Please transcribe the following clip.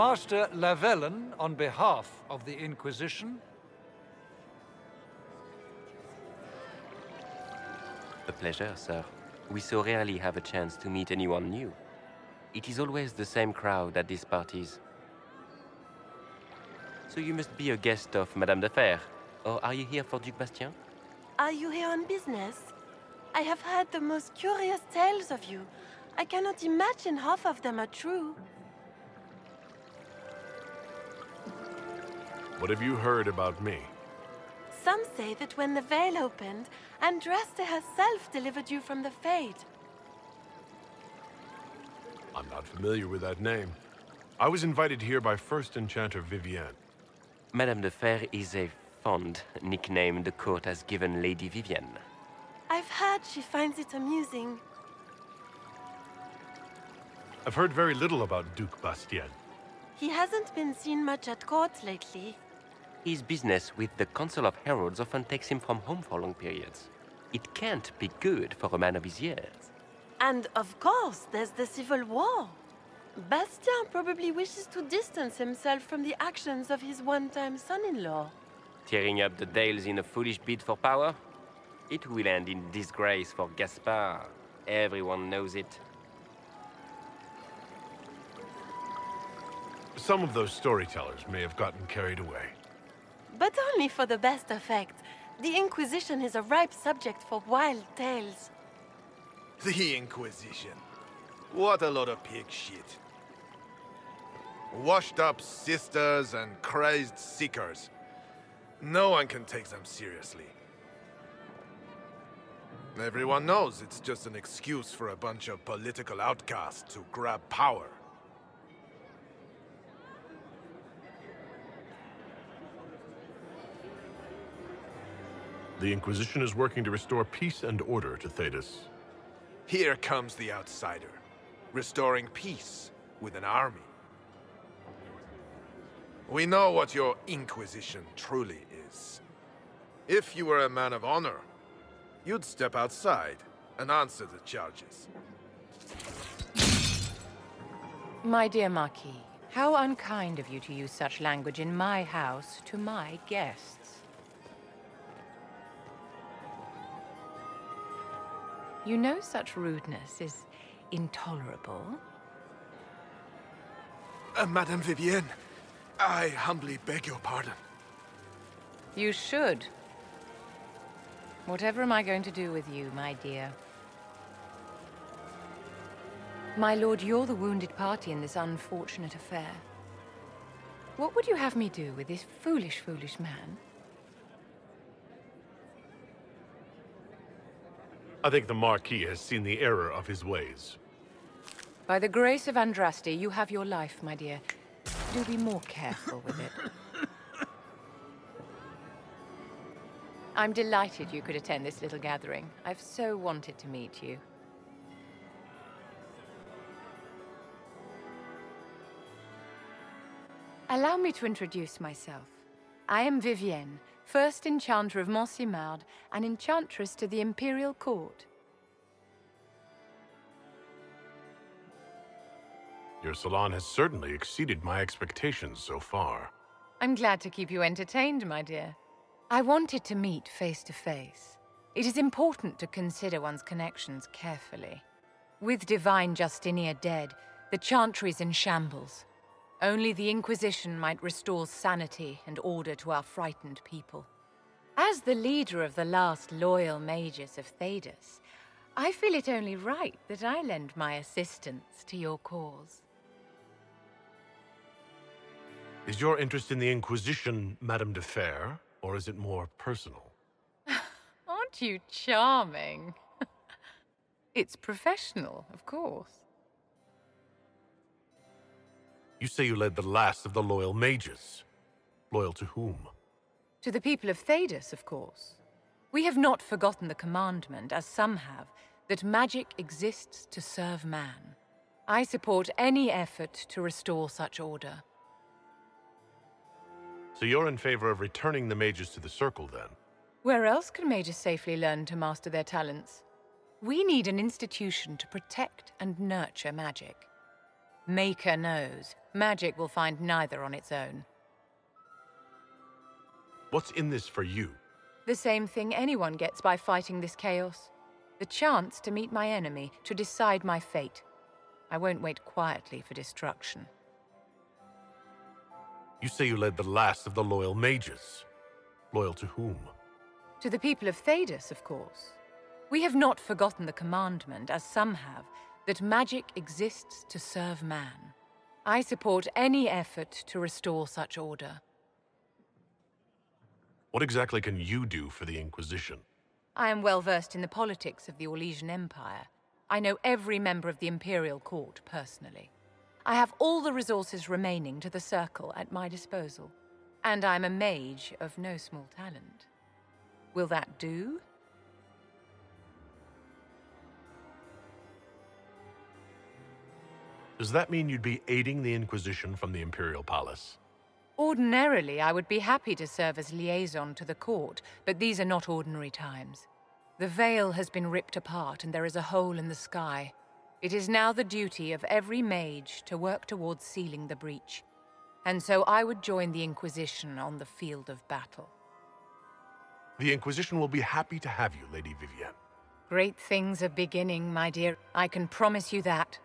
Master Lavellen on behalf of the Inquisition. A pleasure, sir. We so rarely have a chance to meet anyone new. It is always the same crowd at these parties. So you must be a guest of Madame de Fer, or are you here for Duc Bastien? Are you here on business? I have heard the most curious tales of you. I cannot imagine half of them are true. What have you heard about me? Some say that when the veil opened, Andraste herself delivered you from the Fade. I'm not familiar with that name. I was invited here by First Enchanter Vivienne. Madame de Fer is a fond nickname the court has given Lady Vivienne. I've heard she finds it amusing. I've heard very little about Duc Bastien. He hasn't been seen much at court lately. His business with the Council of Heralds often takes him from home for long periods. It can't be good for a man of his years. And of course, there's the civil war. Bastien probably wishes to distance himself from the actions of his one-time son-in-law. Tearing up the Dales in a foolish bid for power? It will end in disgrace for Gaspard. Everyone knows it. Some of those storytellers may have gotten carried away. But only for the best effect. The Inquisition is a ripe subject for wild tales. The Inquisition. What a lot of pig shit. Washed up sisters and crazed seekers. No one can take them seriously. Everyone knows it's just an excuse for a bunch of political outcasts to grab power. The Inquisition is working to restore peace and order to Thedas. Here comes the outsider, restoring peace with an army. We know what your Inquisition truly is. If you were a man of honor, you'd step outside and answer the charges. My dear Marquis, how unkind of you to use such language in my house to my guests. You know such rudeness is intolerable. Madame Vivienne, I humbly beg your pardon. You should. Whatever am I going to do with you, my dear? My lord, you're the wounded party in this unfortunate affair. What would you have me do with this foolish, foolish man? I think the Marquis has seen the error of his ways. By the grace of Andraste, you have your life, my dear. Do be more careful with it. I'm delighted you could attend this little gathering. I've so wanted to meet you. Allow me to introduce myself. I am Vivienne, first Enchanter of Montsimard and Enchantress to the Imperial Court. Your salon has certainly exceeded my expectations so far. I'm glad to keep you entertained, my dear. I wanted to meet face to face. It is important to consider one's connections carefully. With Divine Justinia dead, the Chantry is in shambles. Only the Inquisition might restore sanity and order to our frightened people. As the leader of the last loyal mages of Thedas, I feel it only right that I lend my assistance to your cause. Is your interest in the Inquisition, Madame de Fer, or is it more personal? Aren't you charming? It's professional, of course. You say you led the last of the loyal mages. Loyal to whom? To the people of Thedas, of course. We have not forgotten the commandment, as some have, that magic exists to serve man. I support any effort to restore such order. So you're in favor of returning the mages to the Circle, then? Where else can mages safely learn to master their talents? We need an institution to protect and nurture magic. Maker knows. Magic will find neither on its own. What's in this for you? The same thing anyone gets by fighting this chaos. The chance to meet my enemy, to decide my fate. I won't wait quietly for destruction. You say you led the last of the loyal mages. Loyal to whom? To the people of Thedas, of course. We have not forgotten the commandment, as some have, that magic exists to serve man. I support any effort to restore such order. What exactly can you do for the Inquisition? I am well versed in the politics of the Orlesian Empire. I know every member of the Imperial Court personally. I have all the resources remaining to the Circle at my disposal. And I'm a mage of no small talent. Will that do? Does that mean you'd be aiding the Inquisition from the Imperial Palace? Ordinarily, I would be happy to serve as liaison to the court, but these are not ordinary times. The veil has been ripped apart and there is a hole in the sky. It is now the duty of every mage to work towards sealing the breach. And so I would join the Inquisition on the field of battle. The Inquisition will be happy to have you, Lady Vivienne. Great things are beginning, my dear. I can promise you that.